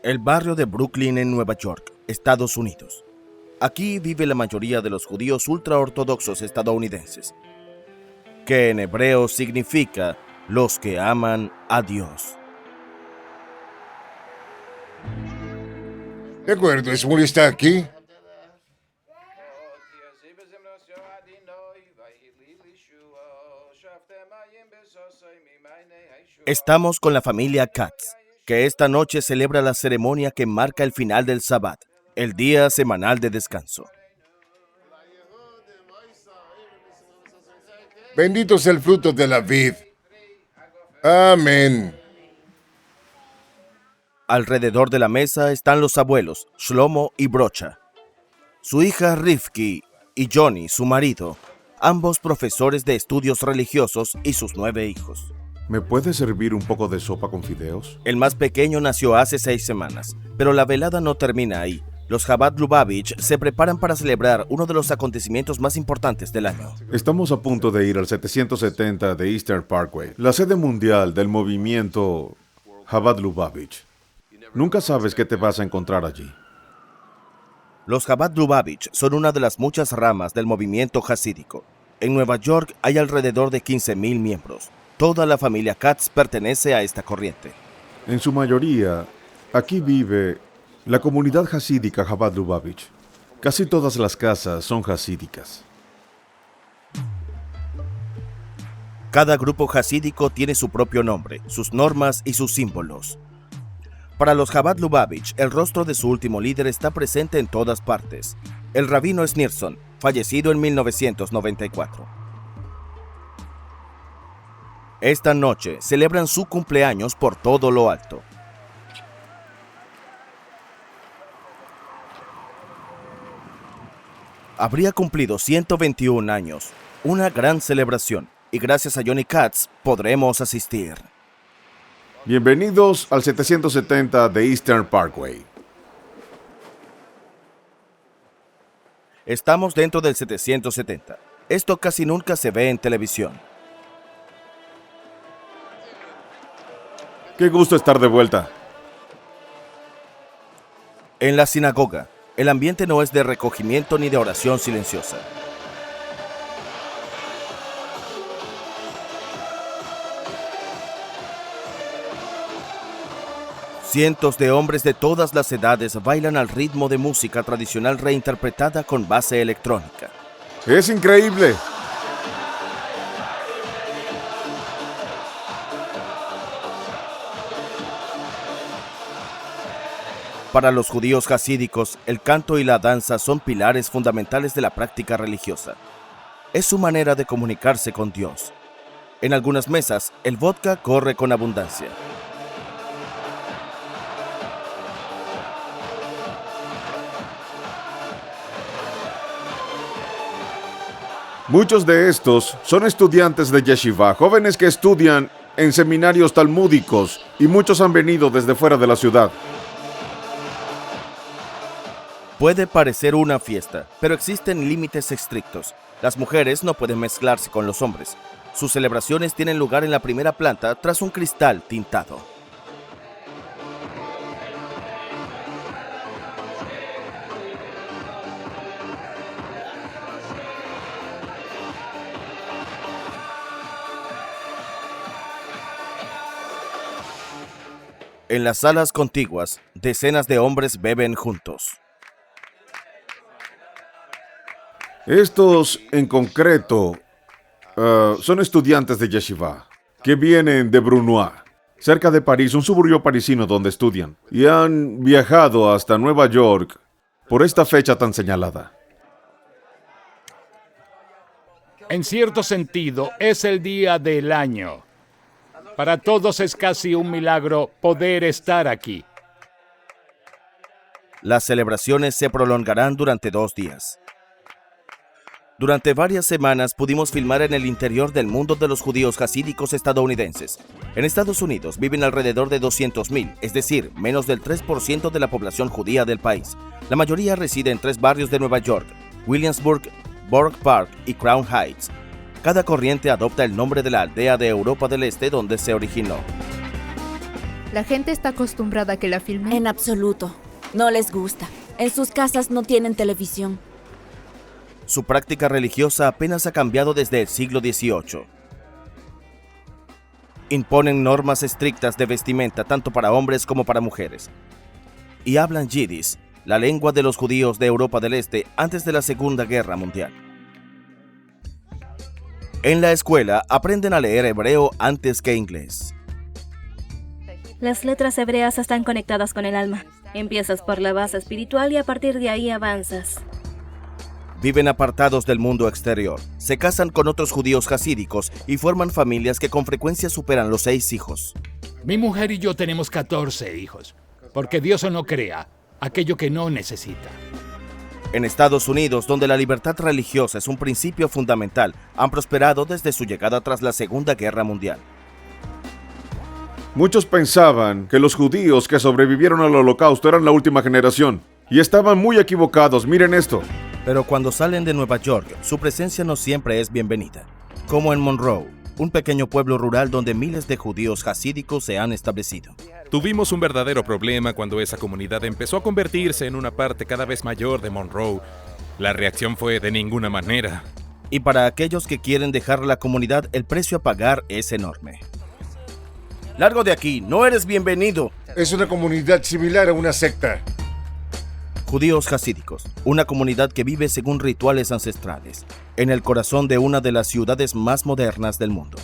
El barrio de Brooklyn en Nueva York, Estados Unidos. Aquí vive la mayoría de los judíos ultraortodoxos estadounidenses, que en hebreo significa los que aman a Dios. De acuerdo, Shmuel está aquí. Estamos con la familia Katz, que esta noche celebra la ceremonia que marca el final del Sabbat, el día semanal de descanso. Bendito sea el fruto de la vid. Amén. Alrededor de la mesa están los abuelos, Shlomo y Brocha, su hija Rivki y Johnny, su marido, ambos profesores de estudios religiosos, y sus 9 hijos. ¿Me puedes servir un poco de sopa con fideos? El más pequeño nació hace 6 semanas, pero la velada no termina ahí. Los Chabad Lubavitch se preparan para celebrar uno de los acontecimientos más importantes del año. Estamos a punto de ir al 770 de Eastern Parkway, la sede mundial del movimiento Chabad Lubavitch. Nunca sabes qué te vas a encontrar allí. Los Chabad Lubavitch son una de las muchas ramas del movimiento hasídico. En Nueva York hay alrededor de 15,000 miembros. Toda la familia Katz pertenece a esta corriente. En su mayoría, aquí vive la comunidad hasídica Chabad Lubavitch. Casi todas las casas son hasídicas. Cada grupo hasídico tiene su propio nombre, sus normas y sus símbolos. Para los Chabad Lubavitch, el rostro de su último líder está presente en todas partes. El rabino Schneerson, fallecido en 1994. Esta noche celebran su cumpleaños por todo lo alto. Habría cumplido 121 años, una gran celebración, y gracias a Johnny Katz podremos asistir. Bienvenidos al 770 de Eastern Parkway. Estamos dentro del 770. Esto casi nunca se ve en televisión. Qué gusto estar de vuelta. En la sinagoga, el ambiente no es de recogimiento ni de oración silenciosa. Cientos de hombres de todas las edades bailan al ritmo de música tradicional reinterpretada con base electrónica. ¡Es increíble! Para los judíos hasídicos, el canto y la danza son pilares fundamentales de la práctica religiosa. Es su manera de comunicarse con Dios. En algunas mesas, el vodka corre con abundancia. Muchos de estos son estudiantes de yeshiva, jóvenes que estudian en seminarios talmúdicos, y muchos han venido desde fuera de la ciudad. Puede parecer una fiesta, pero existen límites estrictos. Las mujeres no pueden mezclarse con los hombres. Sus celebraciones tienen lugar en la primera planta tras un cristal tintado. En las salas contiguas, decenas de hombres beben juntos. Estos, en concreto, son estudiantes de yeshiva, que vienen de Brunois, cerca de París, un suburbio parisino donde estudian, y han viajado hasta Nueva York por esta fecha tan señalada. En cierto sentido, es el día del año. Para todos es casi un milagro poder estar aquí. Las celebraciones se prolongarán durante 2 días. Durante varias semanas pudimos filmar en el interior del mundo de los judíos hasídicos estadounidenses. En Estados Unidos viven alrededor de 200,000, es decir, menos del 3% de la población judía del país. La mayoría reside en 3 barrios de Nueva York: Williamsburg, Borough Park y Crown Heights. Cada corriente adopta el nombre de la aldea de Europa del Este donde se originó. La gente está acostumbrada a que la filmen. En absoluto. No les gusta. En sus casas no tienen televisión. Su práctica religiosa apenas ha cambiado desde el siglo XVIII. Imponen normas estrictas de vestimenta tanto para hombres como para mujeres. Y hablan yiddish, la lengua de los judíos de Europa del Este antes de la Segunda Guerra Mundial. En la escuela aprenden a leer hebreo antes que inglés. Las letras hebreas están conectadas con el alma. Empiezas por la base espiritual y a partir de ahí avanzas. Viven apartados del mundo exterior, se casan con otros judíos hasídicos y forman familias que con frecuencia superan los 6 hijos. Mi mujer y yo tenemos 14 hijos, porque Dios no crea aquello que no necesita. En Estados Unidos, donde la libertad religiosa es un principio fundamental, han prosperado desde su llegada tras la Segunda Guerra Mundial. Muchos pensaban que los judíos que sobrevivieron al Holocausto eran la última generación. Y estaban muy equivocados, miren esto. Pero cuando salen de Nueva York, su presencia no siempre es bienvenida. Como en Monroe, un pequeño pueblo rural donde miles de judíos hasídicos se han establecido. Tuvimos un verdadero problema cuando esa comunidad empezó a convertirse en una parte cada vez mayor de Monroe. La reacción fue de ninguna manera. Y para aquellos que quieren dejar la comunidad, el precio a pagar es enorme. ¡Largo de aquí! ¡No eres bienvenido! Es una comunidad similar a una secta. Judíos hasídicos, una comunidad que vive según rituales ancestrales, en el corazón de una de las ciudades más modernas del mundo.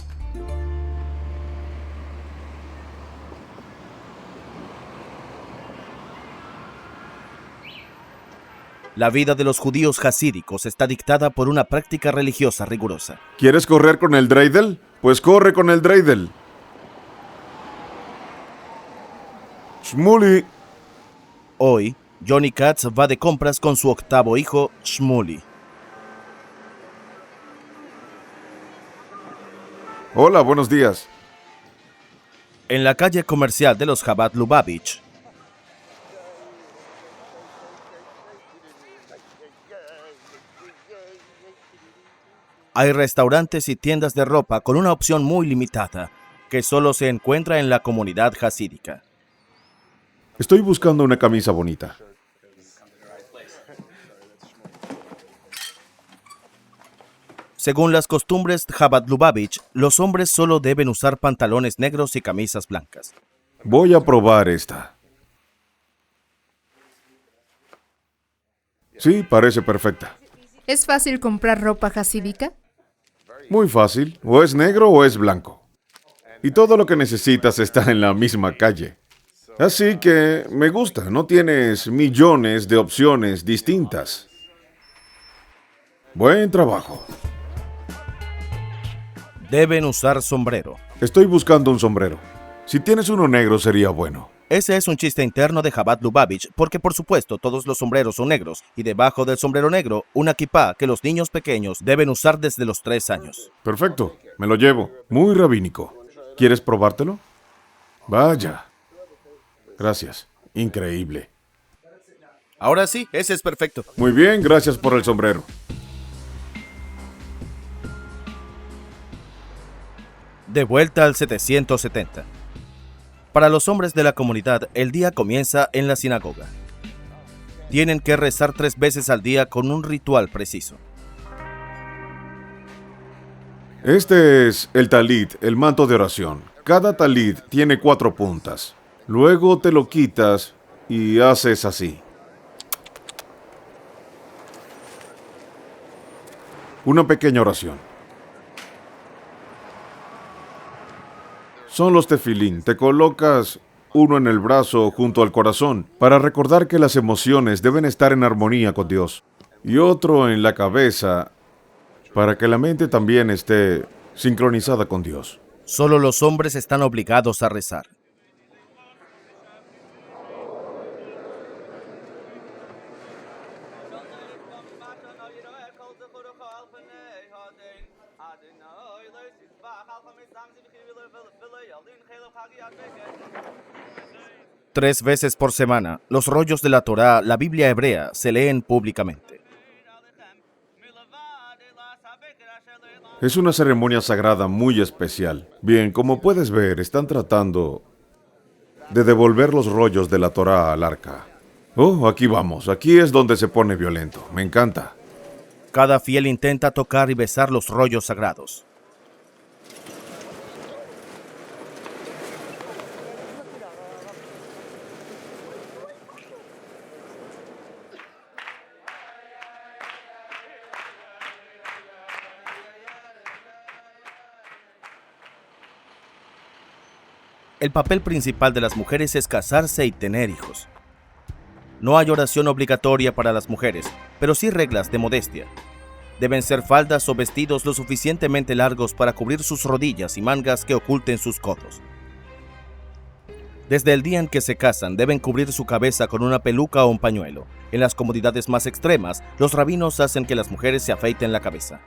La vida de los judíos hasídicos está dictada por una práctica religiosa rigurosa. ¿Quieres correr con el dreidel? Pues corre con el dreidel. Shmuli. Hoy, Johnny Katz va de compras con su octavo hijo, Shmuli. Hola, buenos días. En la calle comercial de los Chabad Lubavitch, hay restaurantes y tiendas de ropa con una opción muy limitada, que solo se encuentra en la comunidad hasídica. Estoy buscando una camisa bonita. Según las costumbres Chabad Lubavitch, los hombres solo deben usar pantalones negros y camisas blancas. Voy a probar esta. Sí, parece perfecta. ¿Es fácil comprar ropa hasídica? Muy fácil. O es negro o es blanco. Y todo lo que necesitas está en la misma calle. Así que me gusta. No tienes millones de opciones distintas. Buen trabajo. Deben usar sombrero. Estoy buscando un sombrero. Si tienes uno negro sería bueno. Ese es un chiste interno de Chabad Lubavitch, porque por supuesto todos los sombreros son negros, y debajo del sombrero negro, una kipá que los niños pequeños deben usar desde los 3 años. Perfecto, me lo llevo. Muy rabínico. ¿Quieres probártelo? Vaya. Gracias. Increíble. Ahora sí, ese es perfecto. Muy bien, gracias por el sombrero. De vuelta al 770. Para los hombres de la comunidad, el día comienza en la sinagoga. Tienen que rezar 3 veces al día con un ritual preciso. Este es el talit, el manto de oración. Cada talit tiene 4 puntas. Luego te lo quitas y haces así. Una pequeña oración. Son los tefilín. Te colocas uno en el brazo junto al corazón para recordar que las emociones deben estar en armonía con Dios. Y otro en la cabeza para que la mente también esté sincronizada con Dios. Solo los hombres están obligados a rezar. Tres veces por semana, los rollos de la Torá, la Biblia hebrea, se leen públicamente. Es una ceremonia sagrada muy especial. Bien, como puedes ver, están tratando de devolver los rollos de la Torá al arca. Oh, aquí vamos. Aquí es donde se pone violento. Me encanta. Cada fiel intenta tocar y besar los rollos sagrados. El papel principal de las mujeres es casarse y tener hijos. No hay oración obligatoria para las mujeres, pero sí reglas de modestia. Deben ser faldas o vestidos lo suficientemente largos para cubrir sus rodillas y mangas que oculten sus codos. Desde el día en que se casan, deben cubrir su cabeza con una peluca o un pañuelo. En las comodidades más extremas, los rabinos hacen que las mujeres se afeiten la cabeza.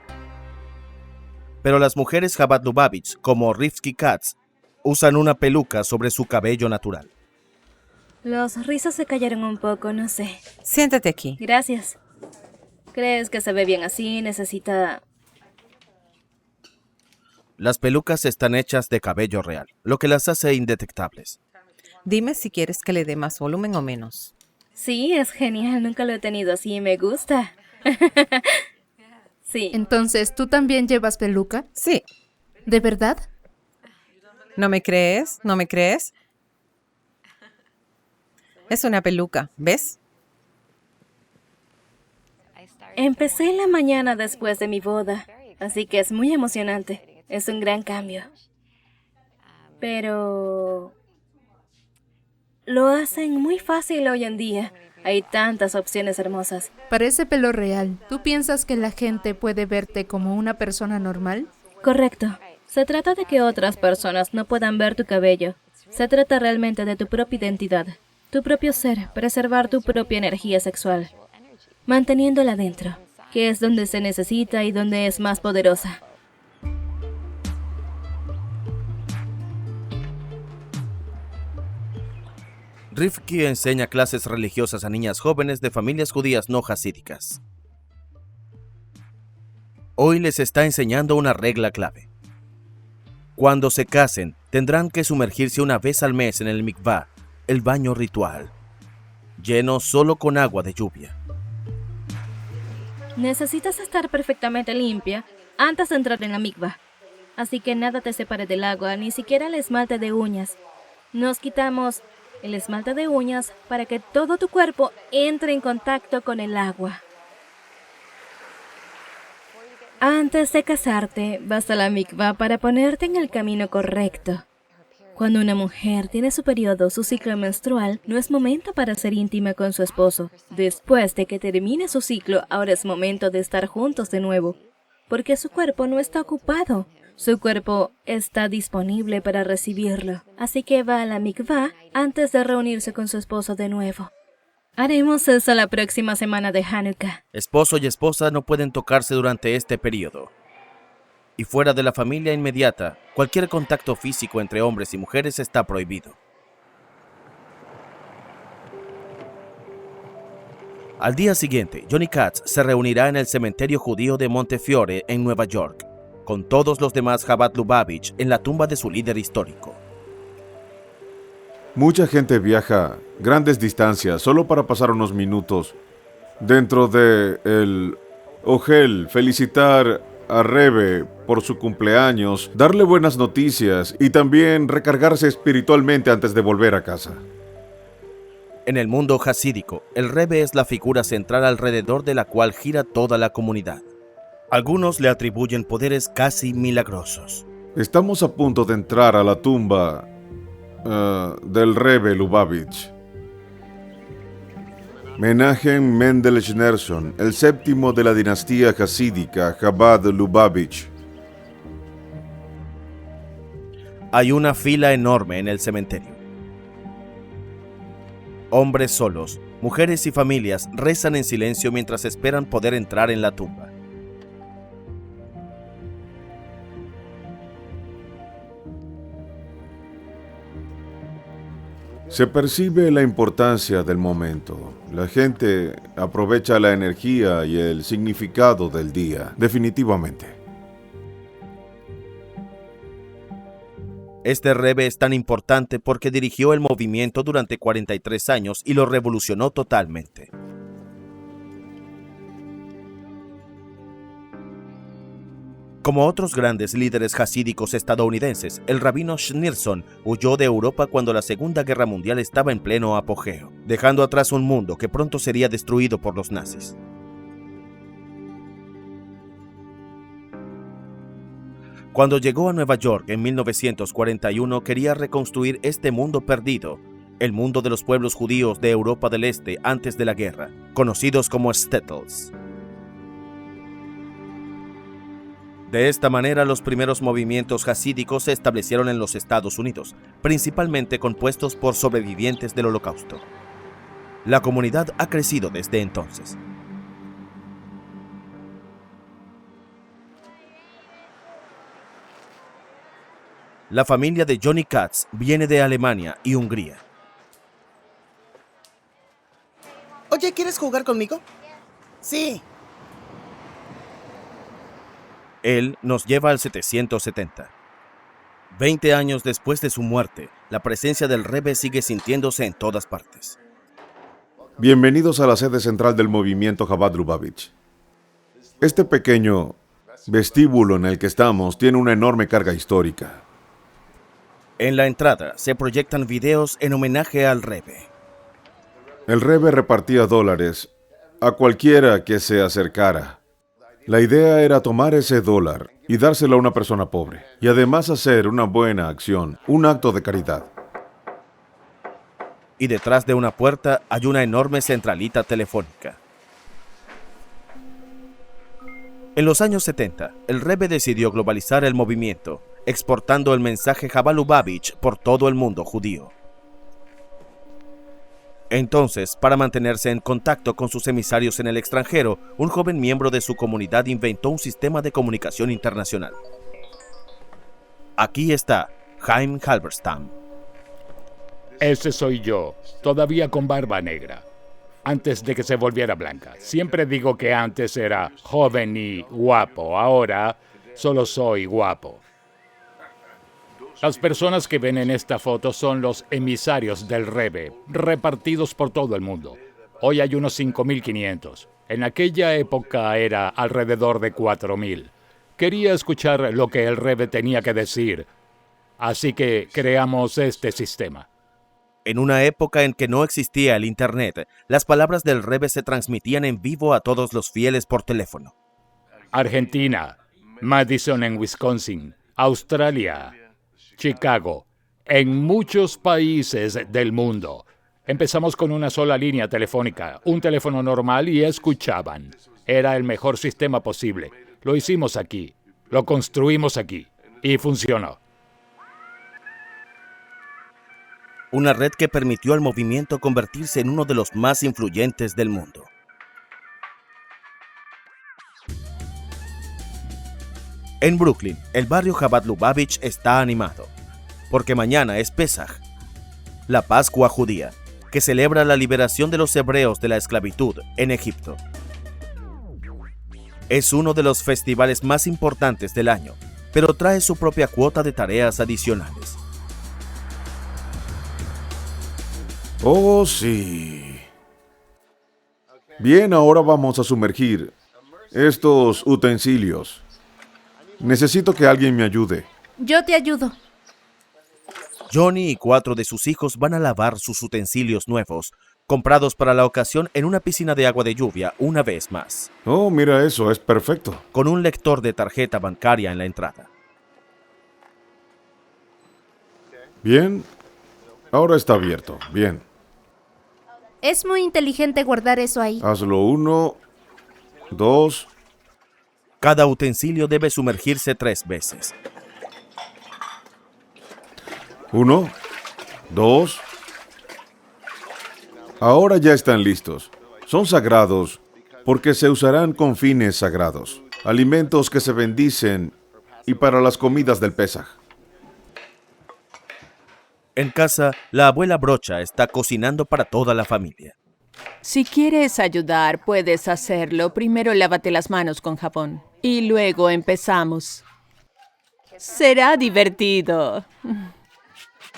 Pero las mujeres Chabad Lubavitch, como Rivki Katz, usan una peluca sobre su cabello natural. Los rizos se cayeron un poco, no sé. Siéntate aquí. Gracias. ¿Crees que se ve bien así? Necesita... Las pelucas están hechas de cabello real, lo que las hace indetectables. Dime si quieres que le dé más volumen o menos. Sí, es genial. Nunca lo he tenido así y me gusta. Sí. Entonces, ¿tú también llevas peluca? Sí. ¿De verdad? ¿No me crees? ¿No me crees? Es una peluca, ¿ves? Empecé en la mañana después de mi boda, así que es muy emocionante. Es un gran cambio. Pero... lo hacen muy fácil hoy en día. Hay tantas opciones hermosas. Parece pelo real. ¿Tú piensas que la gente puede verte como una persona normal? Correcto. Se trata de que otras personas no puedan ver tu cabello. Se trata realmente de tu propia identidad, tu propio ser, preservar tu propia energía sexual, manteniéndola dentro, que es donde se necesita y donde es más poderosa. Rivki enseña clases religiosas a niñas jóvenes de familias judías no hasídicas. Hoy les está enseñando una regla clave. Cuando se casen, tendrán que sumergirse una vez al mes en el mikvah, el baño ritual, lleno solo con agua de lluvia. Necesitas estar perfectamente limpia antes de entrar en la mikvah. Así que nada te separe del agua, ni siquiera el esmalte de uñas. Nos quitamos el esmalte de uñas para que todo tu cuerpo entre en contacto con el agua. Antes de casarte, vas a la mikvah para ponerte en el camino correcto. Cuando una mujer tiene su periodo, su ciclo menstrual, no es momento para ser íntima con su esposo. Después de que termine su ciclo, ahora es momento de estar juntos de nuevo, porque su cuerpo no está ocupado. Su cuerpo está disponible para recibirlo. Así que va a la mikvah antes de reunirse con su esposo de nuevo. Haremos eso la próxima semana de Hanukkah. Esposo y esposa no pueden tocarse durante este periodo. Y fuera de la familia inmediata, cualquier contacto físico entre hombres y mujeres está prohibido. Al día siguiente, Johnny Katz se reunirá en el cementerio judío de Montefiore, en Nueva York, con todos los demás Chabad Lubavitch en la tumba de su líder histórico. Mucha gente viaja grandes distancias solo para pasar unos minutos dentro de el Ohel, felicitar a Rebe por su cumpleaños, darle buenas noticias y también recargarse espiritualmente antes de volver a casa. En el mundo hasídico, el Rebbe es la figura central alrededor de la cual gira toda la comunidad. Algunos le atribuyen poderes casi milagrosos. Estamos a punto de entrar a la tumba del Rebbe Lubavitch. Menachem Mendel Schneerson, el séptimo de la dinastía hasídica Chabad Lubavitch. Hay una fila enorme en el cementerio. Hombres solos, mujeres y familias rezan en silencio mientras esperan poder entrar en la tumba. Se percibe la importancia del momento. La gente aprovecha la energía y el significado del día, definitivamente. Este Rebbe es tan importante porque dirigió el movimiento durante 43 años y lo revolucionó totalmente. Como otros grandes líderes hasídicos estadounidenses, el rabino Schneerson huyó de Europa cuando la Segunda Guerra Mundial estaba en pleno apogeo, dejando atrás un mundo que pronto sería destruido por los nazis. Cuando llegó a Nueva York en 1941, quería reconstruir este mundo perdido, el mundo de los pueblos judíos de Europa del Este antes de la guerra, conocidos como shtetls. De esta manera, los primeros movimientos hasídicos se establecieron en los Estados Unidos, principalmente compuestos por sobrevivientes del Holocausto. La comunidad ha crecido desde entonces. La familia de Johnny Katz viene de Alemania y Hungría. Oye, ¿quieres jugar conmigo? Sí. Él nos lleva al 770. 20 años después de su muerte, la presencia del Rebbe sigue sintiéndose en todas partes. Bienvenidos a la sede central del movimiento Chabad Lubavitch. Este pequeño vestíbulo en el que estamos tiene una enorme carga histórica. En la entrada se proyectan videos en homenaje al Rebbe. El Rebbe repartía dólares a cualquiera que se acercara. La idea era tomar ese dólar y dárselo a una persona pobre, y además hacer una buena acción, un acto de caridad. Y detrás de una puerta hay una enorme centralita telefónica. En los años 70, el Rebbe decidió globalizar el movimiento, exportando el mensaje Chabad Lubavitch por todo el mundo judío. Entonces, para mantenerse en contacto con sus emisarios en el extranjero, un joven miembro de su comunidad inventó un sistema de comunicación internacional. Aquí está Chaim Halberstam. Ese soy yo, todavía con barba negra, antes de que se volviera blanca. Siempre digo que antes era joven y guapo, ahora solo soy guapo. Las personas que ven en esta foto son los emisarios del Rebbe, repartidos por todo el mundo. Hoy hay unos 5.500. En aquella época era alrededor de 4.000. Quería escuchar lo que el Rebbe tenía que decir, así que creamos este sistema. En una época en que no existía el Internet, las palabras del Rebbe se transmitían en vivo a todos los fieles por teléfono. Argentina, Madison en Wisconsin, Australia, Chicago, en muchos países del mundo. Empezamos con una sola línea telefónica, un teléfono normal y escuchaban. Era el mejor sistema posible. Lo hicimos aquí, lo construimos aquí y funcionó. Una red que permitió al movimiento convertirse en uno de los más influyentes del mundo. En Brooklyn, el barrio Chabad Lubavitch está animado, porque mañana es Pesaj, la Pascua judía, que celebra la liberación de los hebreos de la esclavitud en Egipto. Es uno de los festivales más importantes del año, pero trae su propia cuota de tareas adicionales. Oh, sí. Bien, ahora vamos a sumergir estos utensilios. Necesito que alguien me ayude. Yo te ayudo. Johnny y 4 de sus hijos van a lavar sus utensilios nuevos, comprados para la ocasión en una piscina de agua de lluvia una vez más. Oh, mira eso, es perfecto. Con un lector de tarjeta bancaria en la entrada. Bien, ahora está abierto. Bien. Es muy inteligente guardar eso ahí. Hazlo 1, 2. Cada utensilio debe sumergirse 3 veces. 1, 2. Ahora ya están listos. Son sagrados porque se usarán con fines sagrados. Alimentos que se bendicen y para las comidas del Pesaj. En casa, la abuela Brocha está cocinando para toda la familia. Si quieres ayudar, puedes hacerlo. Primero lávate las manos con jabón y luego empezamos. Será divertido.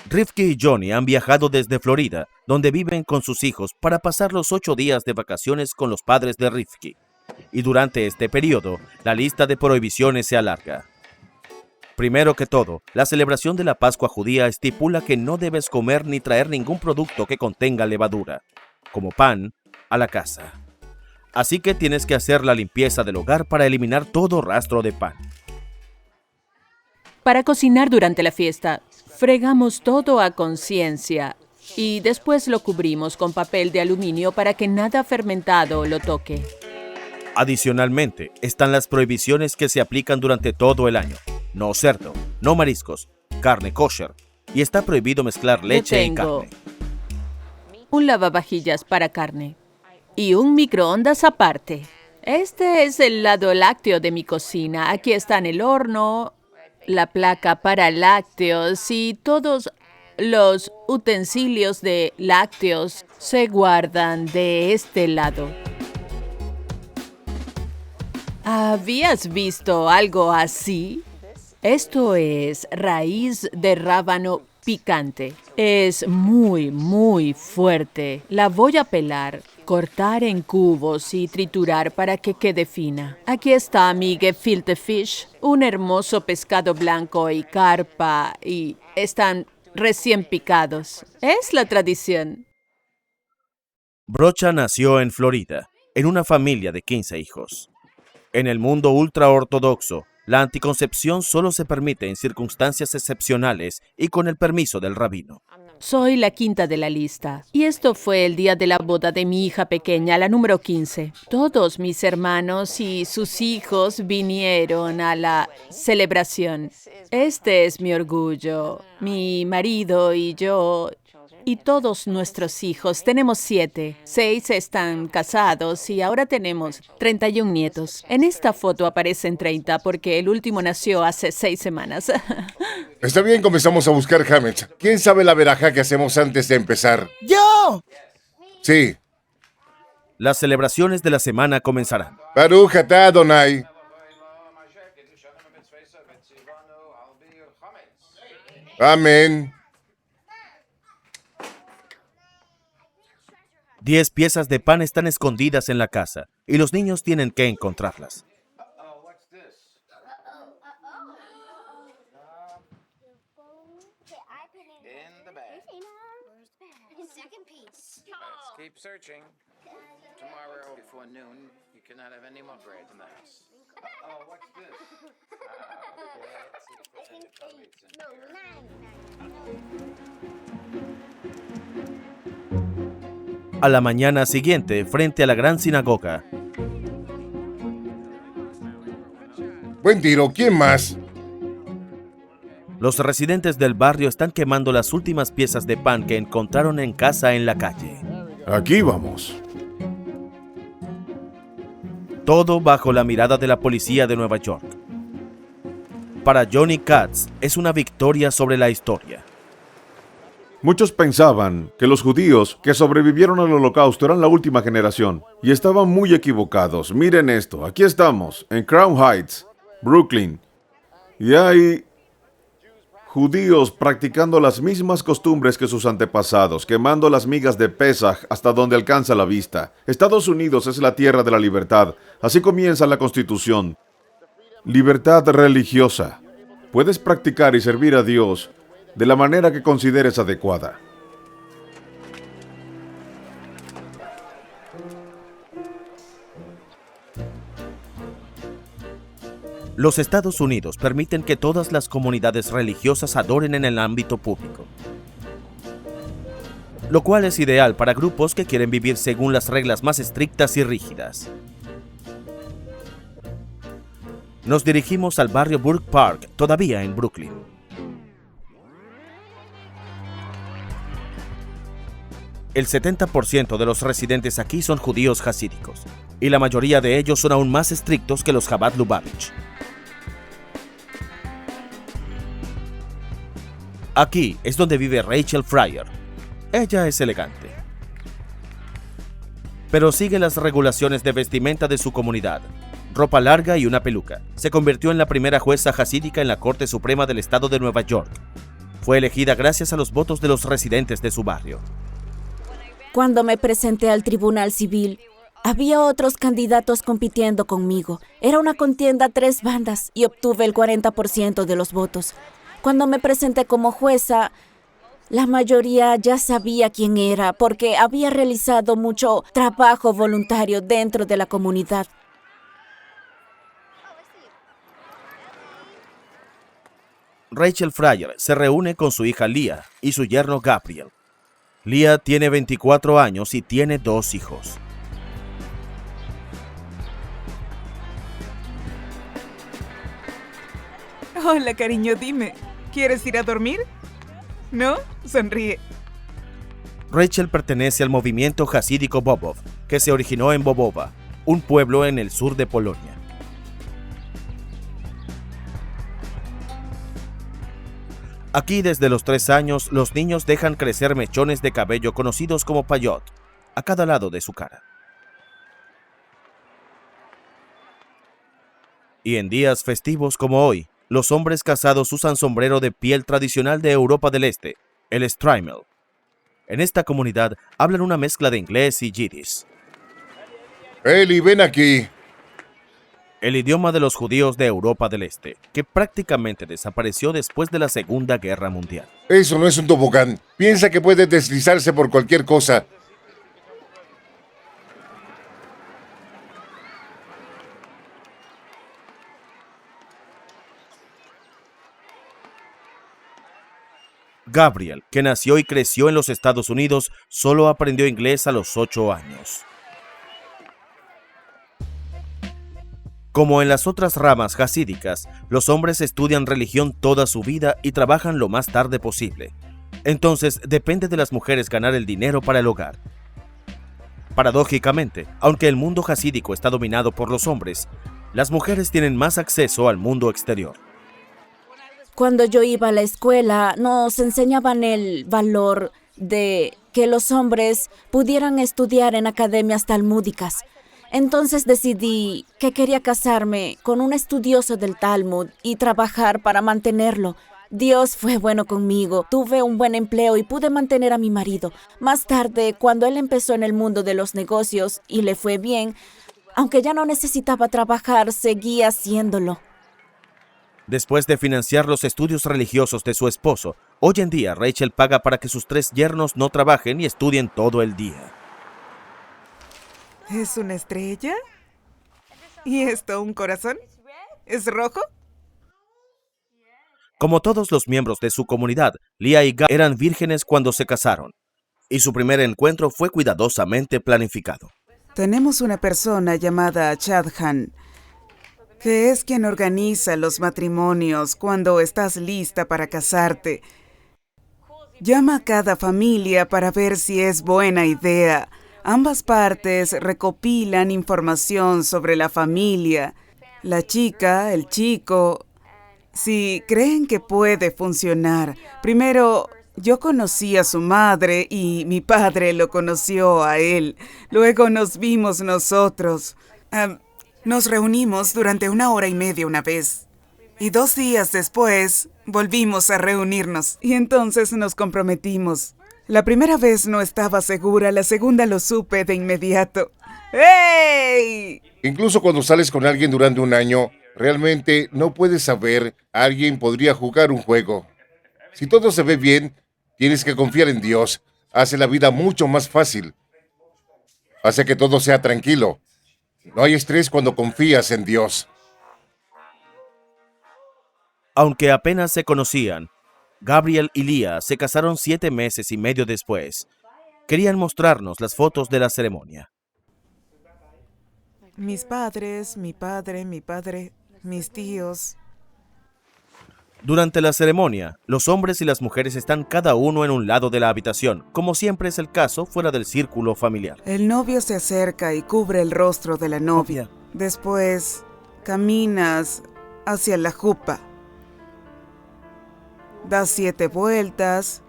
Rifki y Johnny han viajado desde Florida, donde viven con sus hijos, para pasar los 8 días de vacaciones con los padres de Rifki. Y durante este periodo, la lista de prohibiciones se alarga. Primero que todo, la celebración de la Pascua judía estipula que no debes comer ni traer ningún producto que contenga levadura, como pan, a la casa. Así que tienes que hacer la limpieza del hogar para eliminar todo rastro de pan. Para cocinar durante la fiesta, fregamos todo a conciencia y después lo cubrimos con papel de aluminio para que nada fermentado lo toque. Adicionalmente, están las prohibiciones que se aplican durante todo el año. No cerdo, no mariscos, carne kosher, y está prohibido mezclar leche y carne. Un lavavajillas para carne y un microondas aparte. Este es el lado lácteo de mi cocina. Aquí están el horno, la placa para lácteos y todos los utensilios de lácteos se guardan de este lado. ¿Habías visto algo así? Esto es raíz de rábano picante. Es muy, muy fuerte. La voy a pelar, cortar en cubos y triturar para que quede fina. Aquí está mi gefilte fish, un hermoso pescado blanco y carpa, y están recién picados. Es la tradición. Brocha nació en Florida, en una familia de 15 hijos. En el mundo ultraortodoxo, la anticoncepción solo se permite en circunstancias excepcionales y con el permiso del rabino. Soy la quinta de la lista. Y esto fue el día de la boda de mi hija pequeña, la número 15. Todos mis hermanos y sus hijos vinieron a la celebración. Este es mi orgullo. Mi marido y yo y todos nuestros hijos. Tenemos 7. 6 están casados y ahora tenemos 31 nietos. En esta foto aparecen 30 porque el último nació hace 6 semanas. Está bien, comenzamos a buscar hametz. ¿Quién sabe la verajá que hacemos antes de empezar? ¡Yo! Sí. Las celebraciones de la semana comenzarán. Baruch atah Adonai. Amén. 10 piezas de pan están escondidas en la casa y los niños tienen que encontrarlas. A la mañana siguiente, frente a la gran sinagoga. Buen tiro, ¿quién más? Los residentes del barrio están quemando las últimas piezas de pan que encontraron en casa en la calle. Aquí vamos. Todo bajo la mirada de la policía de Nueva York. Para Johnny Katz, es una victoria sobre la historia. Muchos pensaban que los judíos que sobrevivieron al Holocausto eran la última generación, y estaban muy equivocados. Miren esto, aquí estamos, en Crown Heights, Brooklyn, y hay judíos practicando las mismas costumbres que sus antepasados, quemando las migas de Pesaj hasta donde alcanza la vista. Estados Unidos es la tierra de la libertad, así comienza la Constitución. Libertad religiosa. Puedes practicar y servir a Dios de la manera que consideres adecuada. Los Estados Unidos permiten que todas las comunidades religiosas adoren en el ámbito público, lo cual es ideal para grupos que quieren vivir según las reglas más estrictas y rígidas. Nos dirigimos al barrio Burke Park, todavía en Brooklyn. El 70% de los residentes aquí son judíos hasídicos, y la mayoría de ellos son aún más estrictos que los Chabad Lubavitch. Aquí es donde vive Rachel Fryer. Ella es elegante, pero sigue las regulaciones de vestimenta de su comunidad. ropa larga y una peluca. Se convirtió en la primera jueza hasídica en la Corte Suprema del Estado de Nueva York. Fue elegida gracias a los votos de los residentes de su barrio. Cuando me presenté al Tribunal Civil, había otros candidatos compitiendo conmigo. Era una contienda a 3 bandas y obtuve el 40% de los votos. Cuando me presenté como jueza, la mayoría ya sabía quién era porque había realizado mucho trabajo voluntario dentro de la comunidad. Rachel Fryer se reúne con su hija Leah y su yerno Gabriel. Leah tiene 24 años y tiene 2 hijos. Hola, cariño, dime, ¿quieres ir a dormir? ¿No? Sonríe. Rachel pertenece al movimiento hasídico Bobov, que se originó en Bobova, un pueblo en el sur de Polonia. Aquí, desde los 3 años, los niños dejan crecer mechones de cabello conocidos como payot, a cada lado de su cara. Y en días festivos como hoy, los hombres casados usan sombrero de piel tradicional de Europa del Este, el Strymel. En esta comunidad hablan una mezcla de inglés y yiddish. Eli, ven aquí. El idioma de los judíos de Europa del Este, que prácticamente desapareció después de la Segunda Guerra Mundial. Eso no es un tobogán. Piensa que puede deslizarse por cualquier cosa. Gabriel, que nació y creció en los Estados Unidos, solo aprendió inglés a los 8 años. Como en las otras ramas hasídicas, los hombres estudian religión toda su vida y trabajan lo más tarde posible. Entonces, depende de las mujeres ganar el dinero para el hogar. Paradójicamente, aunque el mundo hasídico está dominado por los hombres, las mujeres tienen más acceso al mundo exterior. Cuando yo iba a la escuela, nos enseñaban el valor de que los hombres pudieran estudiar en academias talmúdicas. Entonces decidí que quería casarme con un estudioso del Talmud y trabajar para mantenerlo. Dios fue bueno conmigo, tuve un buen empleo y pude mantener a mi marido. Más tarde, cuando él empezó en el mundo de los negocios y le fue bien, aunque ya no necesitaba trabajar, seguía haciéndolo. Después de financiar los estudios religiosos de su esposo, hoy en día Rachel paga para que sus 3 yernos no trabajen y estudien todo el día. ¿Es una estrella? ¿Y esto un corazón? ¿Es rojo? Como todos los miembros de su comunidad, Leah y Gabriel eran vírgenes cuando se casaron, y su primer encuentro fue cuidadosamente planificado. Tenemos una persona llamada Chadhan, que es quien organiza los matrimonios cuando estás lista para casarte. Llama a cada familia para ver si es buena idea. Ambas partes recopilan información sobre la familia, la chica, el chico, si creen que puede funcionar. Primero, yo conocí a su madre y mi padre lo conoció a él. Luego nos vimos nosotros. Nos reunimos durante 1 hora y media una vez. Y 2 días después, volvimos a reunirnos. Y entonces nos comprometimos. La primera vez no estaba segura, la segunda lo supe de inmediato. ¡Hey! Incluso cuando sales con alguien durante 1 año, realmente no puedes saber, alguien podría jugar un juego. Si todo se ve bien, tienes que confiar en Dios. Hace la vida mucho más fácil. Hace que todo sea tranquilo. No hay estrés cuando confías en Dios. Aunque apenas se conocían, Gabriel y Leah se casaron 7 meses y medio después. Querían mostrarnos las fotos de la ceremonia. Mis padres, mi padre, mis tíos. Durante la ceremonia, los hombres y las mujeres están cada uno en un lado de la habitación, como siempre es el caso fuera del círculo familiar. El novio se acerca y cubre el rostro de la novia. Después, caminas hacia la jupa. Das 7 vueltas.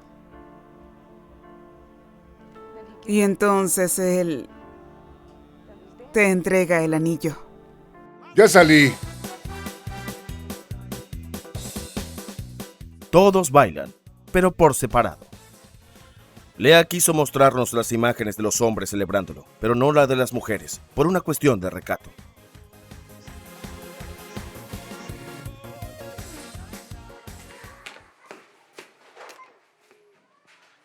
Y entonces él te entrega el anillo. Ya salí. Todos bailan, pero por separado. Lea quiso mostrarnos las imágenes de los hombres celebrándolo, pero no la de las mujeres, por una cuestión de recato.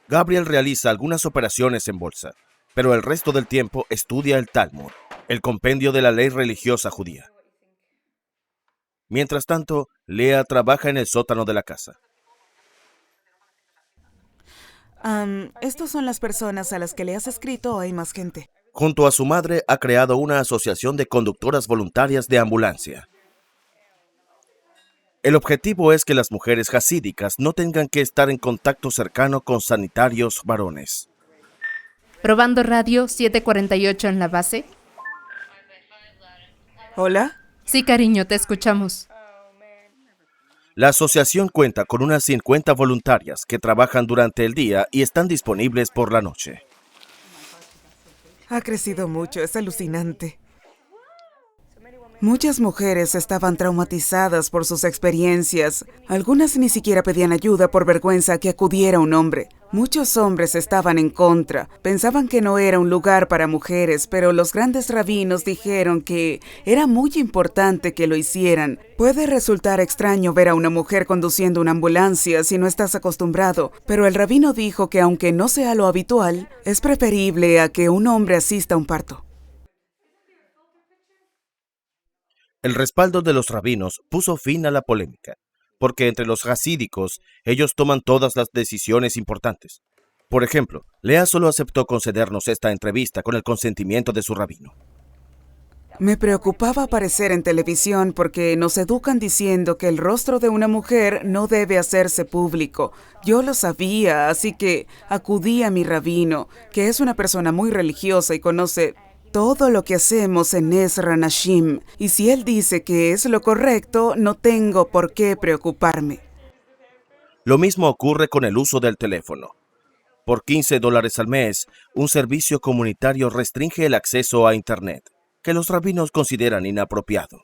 Gabriel realiza algunas operaciones en bolsa, pero el resto del tiempo estudia el Talmud, el compendio de la ley religiosa judía. Mientras tanto, Lea trabaja en el sótano de la casa. ¿Estos son las personas a las que le has escrito o hay más gente? Junto a su madre ha creado una asociación de conductoras voluntarias de ambulancia. El objetivo es que las mujeres jasídicas no tengan que estar en contacto cercano con sanitarios varones. Probando radio 748 en la base. ¿Hola? Sí, cariño, te escuchamos. La asociación cuenta con unas 50 voluntarias que trabajan durante el día y están disponibles por la noche. Ha crecido mucho, es alucinante. Muchas mujeres estaban traumatizadas por sus experiencias. Algunas ni siquiera pedían ayuda por vergüenza que acudiera un hombre. Muchos hombres estaban en contra. Pensaban que no era un lugar para mujeres, pero los grandes rabinos dijeron que era muy importante que lo hicieran. Puede resultar extraño ver a una mujer conduciendo una ambulancia si no estás acostumbrado, pero el rabino dijo que aunque no sea lo habitual, es preferible a que un hombre asista a un parto. El respaldo de los rabinos puso fin a la polémica, porque entre los hasídicos ellos toman todas las decisiones importantes. Por ejemplo, Lea solo aceptó concedernos esta entrevista con el consentimiento de su rabino. Me preocupaba aparecer en televisión porque nos educan diciendo que el rostro de una mujer no debe hacerse público. Yo lo sabía, así que acudí a mi rabino, que es una persona muy religiosa y conoce todo lo que hacemos en Ezra Nashim, y si él dice que es lo correcto, no tengo por qué preocuparme. Lo mismo ocurre con el uso del teléfono. Por $15 al mes, un servicio comunitario restringe el acceso a Internet, que los rabinos consideran inapropiado.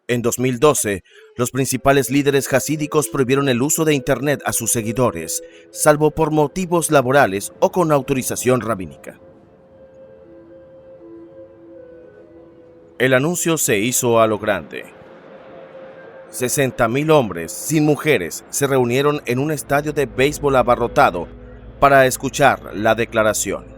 En 2012, los principales líderes hasídicos prohibieron el uso de Internet a sus seguidores, salvo por motivos laborales o con autorización rabínica. El anuncio se hizo a lo grande. 60,000 hombres, sin mujeres, se reunieron en un estadio de béisbol abarrotado para escuchar la declaración.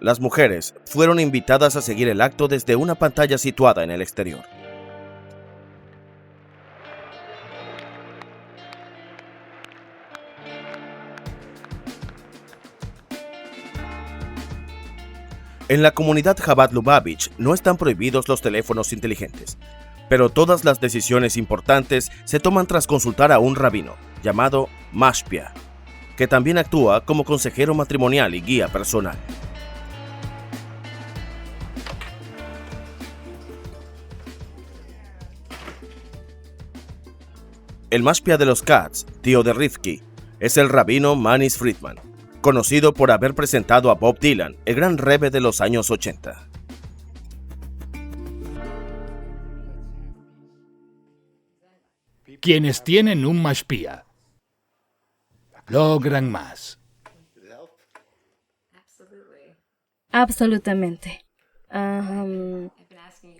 Las mujeres fueron invitadas a seguir el acto desde una pantalla situada en el exterior. En la comunidad Chabad Lubavitch no están prohibidos los teléfonos inteligentes, pero todas las decisiones importantes se toman tras consultar a un rabino, llamado Mashpia, que también actúa como consejero matrimonial y guía personal. El Mashpia de los Katz, tío de Rifki, es el rabino Manis Friedman, conocido por haber presentado a Bob Dylan, el gran rebbe de los años 80. Quienes tienen un mashpia logran más. Absolutamente.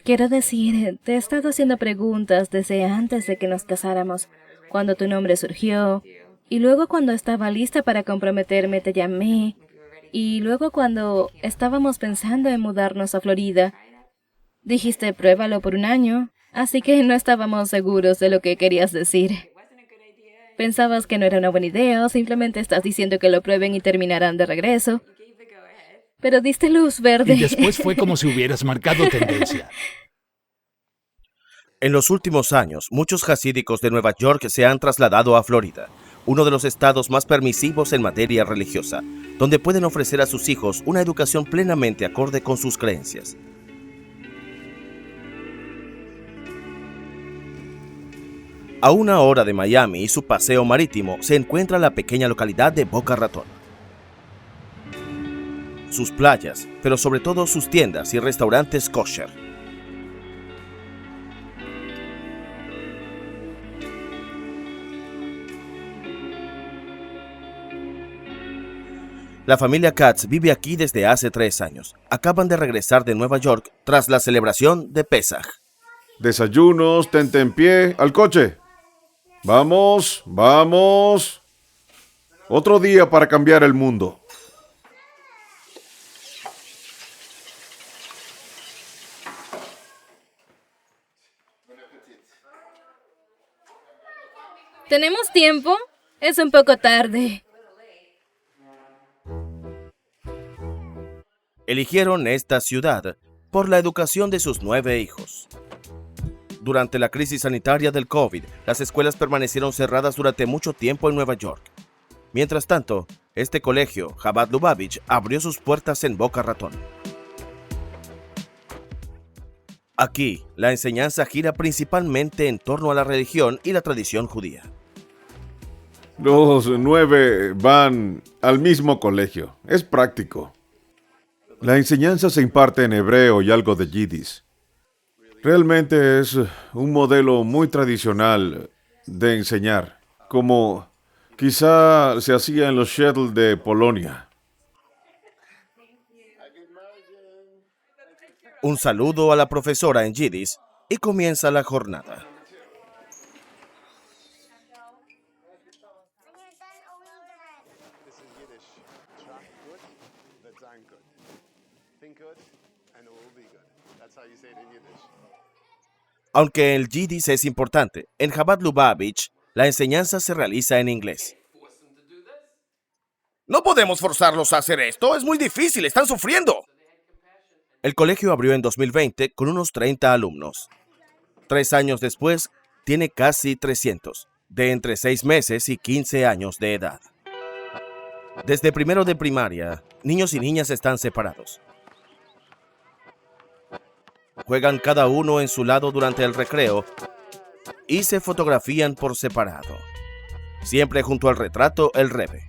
Quiero decir, te he estado haciendo preguntas desde antes de que nos casáramos, cuando tu nombre surgió, y luego cuando estaba lista para comprometerme te llamé, y luego cuando estábamos pensando en mudarnos a Florida, dijiste pruébalo por un año, así que no estábamos seguros de lo que querías decir. Pensabas que no era una buena idea o simplemente estás diciendo que lo prueben y terminarán de regreso. Pero diste luz verde. Y después fue como si hubieras marcado tendencia. En los últimos años, muchos hasídicos de Nueva York se han trasladado a Florida, uno de los estados más permisivos en materia religiosa, donde pueden ofrecer a sus hijos una educación plenamente acorde con sus creencias. A una hora de Miami y su paseo marítimo se encuentra la pequeña localidad de Boca Ratón. Sus playas, pero sobre todo sus tiendas y restaurantes kosher. La familia Katz vive aquí desde hace 3 años. Acaban de regresar de Nueva York tras la celebración de Pesaj. Desayunos, tentempié, al coche. Vamos, vamos. Otro día para cambiar el mundo. ¿Tenemos tiempo? Es un poco tarde. Eligieron esta ciudad por la educación de sus 9 hijos. Durante la crisis sanitaria del COVID, las escuelas permanecieron cerradas durante mucho tiempo en Nueva York. Mientras tanto, este colegio, Chabad Lubavitch, abrió sus puertas en Boca Ratón. Aquí, la enseñanza gira principalmente en torno a la religión y la tradición judía. Los 9 van al mismo colegio. Es práctico. La enseñanza se imparte en hebreo y algo de yiddish. Realmente es un modelo muy tradicional de enseñar, como quizá se hacía en los shtetl de Polonia. Un saludo a la profesora en yiddish y comienza la jornada. Aunque el yiddish es importante, en Chabad Lubavitch la enseñanza se realiza en inglés. No podemos forzarlos a hacer esto, es muy difícil, están sufriendo. El colegio abrió en 2020 con unos 30 alumnos. 3 años después, tiene casi 300, de entre 6 meses y 15 años de edad. Desde primero de primaria, niños y niñas están separados. Juegan cada uno en su lado durante el recreo y se fotografían por separado. Siempre junto al retrato el Rebbe.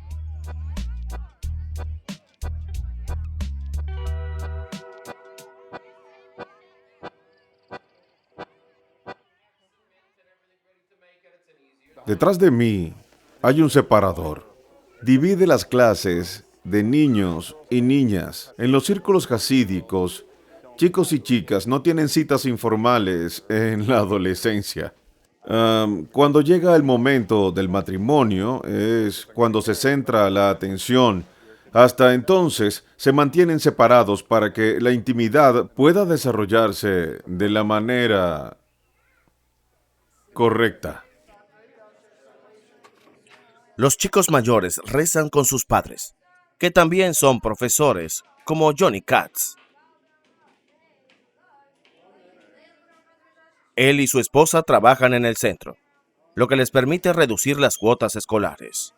Detrás de mí hay un separador. Divide las clases de niños y niñas. En los círculos hasídicos, chicos y chicas no tienen citas informales en la adolescencia. Cuando llega el momento del matrimonio es cuando se centra la atención. Hasta entonces se mantienen separados para que la intimidad pueda desarrollarse de la manera correcta. Los chicos mayores rezan con sus padres, que también son profesores, como Johnny Katz. Él y su esposa trabajan en el centro, lo que les permite reducir las cuotas escolares.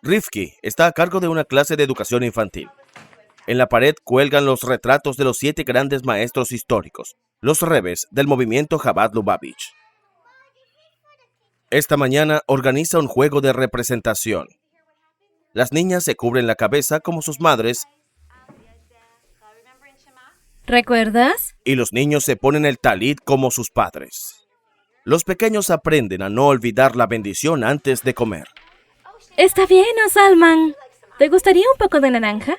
Rifki está a cargo de una clase de educación infantil. En la pared cuelgan los retratos de los 7 grandes maestros históricos, los rebes del movimiento Chabad Lubavitch. Esta mañana organiza un juego de representación. Las niñas se cubren la cabeza como sus madres. ¿Recuerdas? Y los niños se ponen el talit como sus padres. Los pequeños aprenden a no olvidar la bendición antes de comer. Está bien, Salman. ¿Te gustaría un poco de naranja?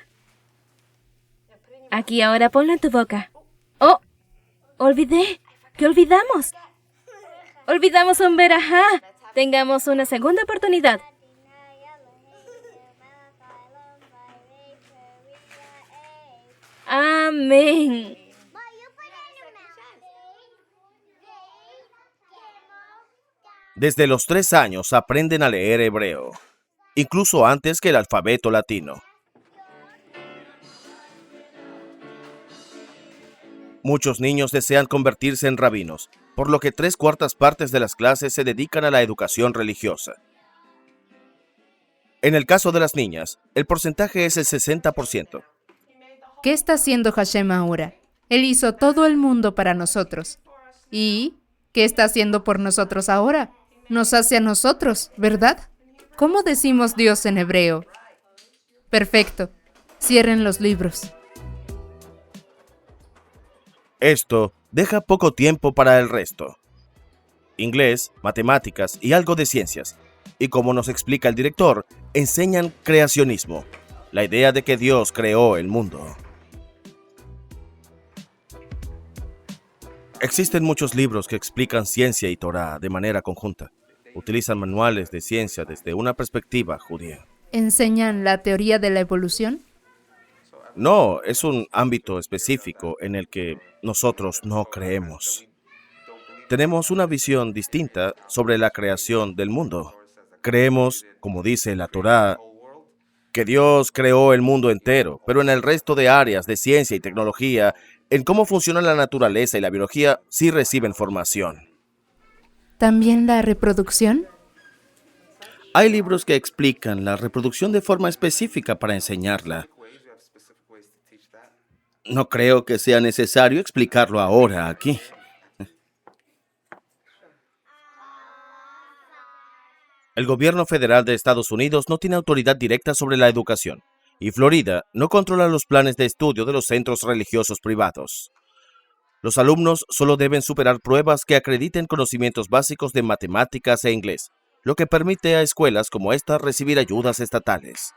Aquí, ahora ponlo en tu boca. ¡Oh! Olvidé. ¿Qué olvidamos? Olvidamos un verajá. Tengamos una segunda oportunidad. Amén. Desde los 3 años aprenden a leer hebreo, incluso antes que el alfabeto latino. Muchos niños desean convertirse en rabinos, por lo que 3/4 de las clases se dedican a la educación religiosa. En el caso de las niñas, el porcentaje es el 60%. ¿Qué está haciendo Hashem ahora? Él hizo todo el mundo para nosotros. ¿Y qué está haciendo por nosotros ahora? Nos hace a nosotros, ¿verdad? ¿Cómo decimos Dios en hebreo? Perfecto. Cierren los libros. Esto deja poco tiempo para el resto. Inglés, matemáticas y algo de ciencias. Y como nos explica el director, enseñan creacionismo, la idea de que Dios creó el mundo. Existen muchos libros que explican ciencia y Torá de manera conjunta. Utilizan manuales de ciencia desde una perspectiva judía. ¿Enseñan la teoría de la evolución? No, es un ámbito específico en el que nosotros no creemos. Tenemos una visión distinta sobre la creación del mundo. Creemos, como dice la Torá, que Dios creó el mundo entero, pero en el resto de áreas de ciencia y tecnología, en cómo funciona la naturaleza y la biología, sí reciben formación. ¿También la reproducción? Hay libros que explican la reproducción de forma específica para enseñarla. No creo que sea necesario explicarlo ahora aquí. El gobierno federal de Estados Unidos no tiene autoridad directa sobre la educación, y Florida no controla los planes de estudio de los centros religiosos privados. Los alumnos solo deben superar pruebas que acrediten conocimientos básicos de matemáticas e inglés, lo que permite a escuelas como esta recibir ayudas estatales.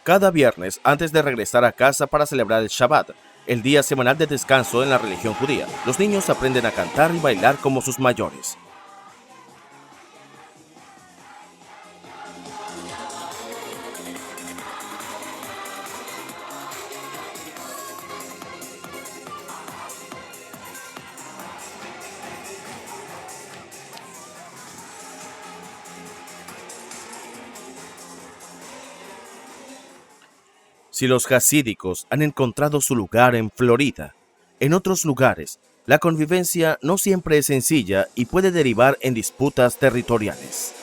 Cada viernes, antes de regresar a casa para celebrar el Shabbat, el día semanal de descanso en la religión judía, los niños aprenden a cantar y bailar como sus mayores. Si los hasídicos han encontrado su lugar en Florida, en otros lugares, la convivencia no siempre es sencilla y puede derivar en disputas territoriales.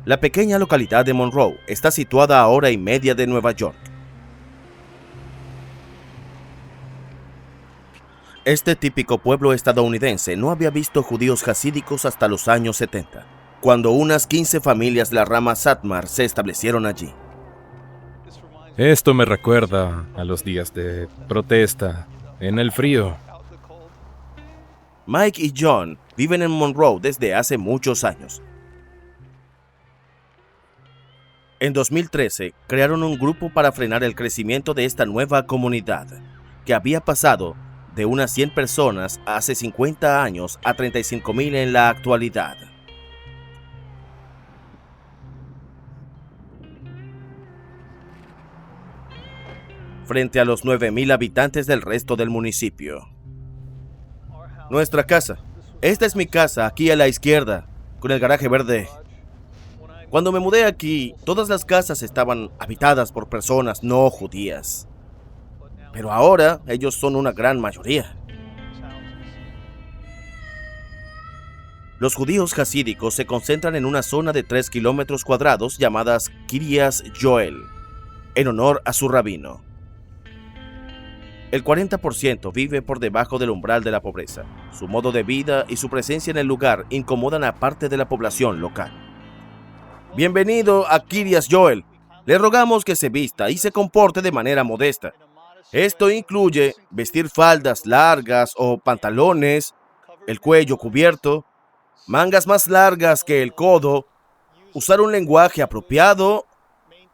La pequeña localidad de Monroe está situada a hora y media de Nueva York. Este típico pueblo estadounidense no había visto judíos hasídicos hasta los años 70, cuando unas 15 familias de la rama Satmar se establecieron allí. Esto me recuerda a los días de protesta en el frío. Mike y John viven en Monroe desde hace muchos años. En 2013, crearon un grupo para frenar el crecimiento de esta nueva comunidad, que había pasado de unas 100 personas hace 50 años a 35,000 en la actualidad. Frente a los 9,000 habitantes del resto del municipio. Nuestra casa. Esta es mi casa, aquí a la izquierda, con el garaje verde. Cuando me mudé aquí, todas las casas estaban habitadas por personas no judías. Pero ahora ellos son una gran mayoría. Los judíos hasídicos se concentran en una zona de 3 kilómetros cuadrados llamadas Kiryas Joel, en honor a su rabino. El 40% vive por debajo del umbral de la pobreza. Su modo de vida y su presencia en el lugar incomodan a parte de la población local. Bienvenido a Kiryas Joel. Le rogamos que se vista y se comporte de manera modesta. Esto incluye vestir faldas largas o pantalones, el cuello cubierto, mangas más largas que el codo, usar un lenguaje apropiado,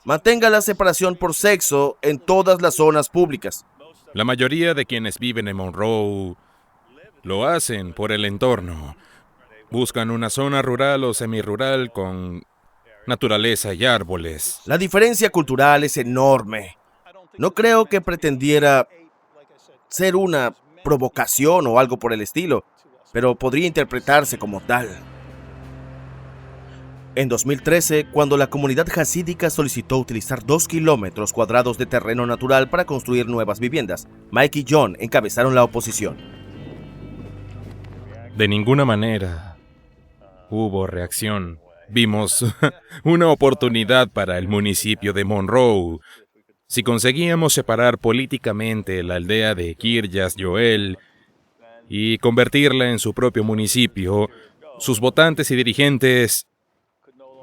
mantenga la separación por sexo en todas las zonas públicas. La mayoría de quienes viven en Monroe lo hacen por el entorno. Buscan una zona rural o semirural con naturaleza y árboles. La diferencia cultural es enorme. No creo que pretendiera ser una provocación o algo por el estilo, pero podría interpretarse como tal. En 2013, cuando la comunidad jasídica solicitó utilizar 2 kilómetros cuadrados de terreno natural para construir nuevas viviendas, Mike y John encabezaron la oposición. De ninguna manera hubo reacción. Vimos una oportunidad para el municipio de Monroe. Si conseguíamos separar políticamente la aldea de Kiryas Joel y convertirla en su propio municipio, sus votantes y dirigentes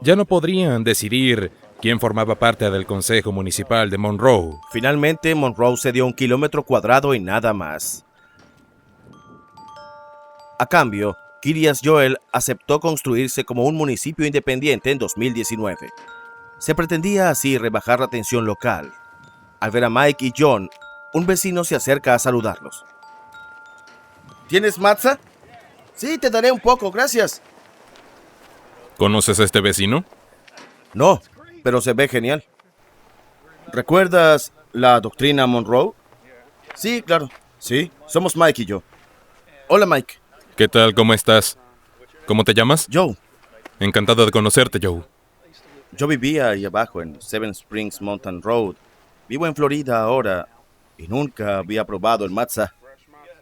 ya no podrían decidir quién formaba parte del Consejo Municipal de Monroe. Finalmente, Monroe cedió 1 kilómetro cuadrado y nada más. A cambio, Kiryas Joel aceptó construirse como un municipio independiente en 2019. Se pretendía así rebajar la tensión local. Al ver a Mike y John, un vecino se acerca a saludarlos. ¿Tienes matza? Sí, te daré un poco, gracias. ¿Conoces a este vecino? No, pero se ve genial. ¿Recuerdas la doctrina Monroe? Sí, claro. Sí, somos Mike y yo. Hola, Mike. ¿Qué tal? ¿Cómo estás? ¿Cómo te llamas? Joe. Encantado de conocerte, Joe. Yo vivía ahí abajo en Seven Springs Mountain Road. Vivo en Florida ahora y nunca había probado el matza.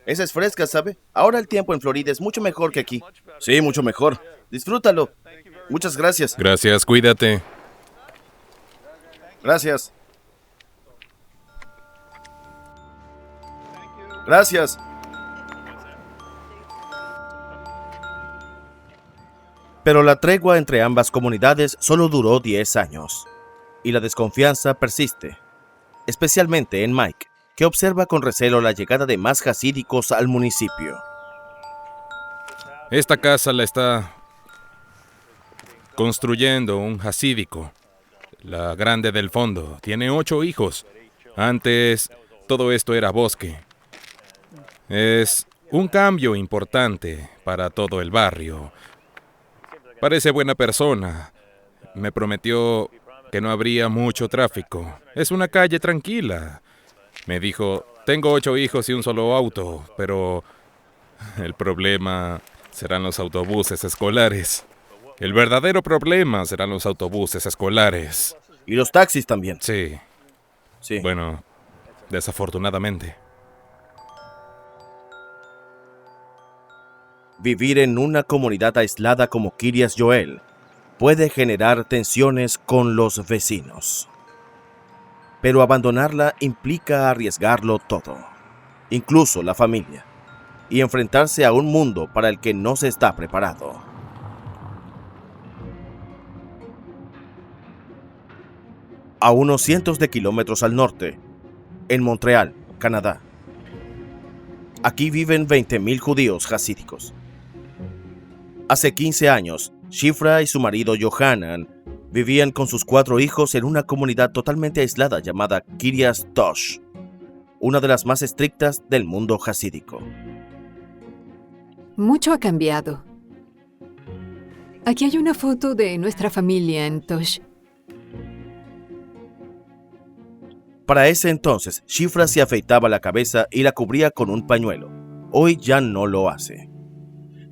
Esa es fresca, ¿sabe? Ahora el tiempo en Florida es mucho mejor que aquí. Sí, mucho mejor. Disfrútalo. Muchas gracias. Gracias, cuídate. Gracias. Gracias. Pero la tregua entre ambas comunidades solo duró 10 años. Y la desconfianza persiste. Especialmente en Mike, que observa con recelo la llegada de más jasídicos al municipio. Esta casa la está construyendo un jasídico. La grande del fondo. Tiene 8 hijos. Antes, todo esto era bosque. Es un cambio importante para todo el barrio. Parece buena persona. Me prometió que no habría mucho tráfico. Es una calle tranquila. Me dijo, tengo 8 hijos y un solo auto, pero el problema serán los autobuses escolares. El verdadero problema serán los autobuses escolares. Y los taxis también. Sí. Sí. Bueno, desafortunadamente. Vivir en una comunidad aislada como Kiryas Joel puede generar tensiones con los vecinos. Pero abandonarla implica arriesgarlo todo, incluso la familia, y enfrentarse a un mundo para el que no se está preparado. A unos cientos de kilómetros al norte, en Montreal, Canadá. Aquí viven 20,000 judíos jasídicos. Hace 15 años, Shifra y su marido Johanan vivían con sus 4 hijos en una comunidad totalmente aislada llamada Kiryas Tosh, una de las más estrictas del mundo jasídico. Mucho ha cambiado. Aquí hay una foto de nuestra familia en Tosh. Para ese entonces, Shifra se afeitaba la cabeza y la cubría con un pañuelo. Hoy ya no lo hace.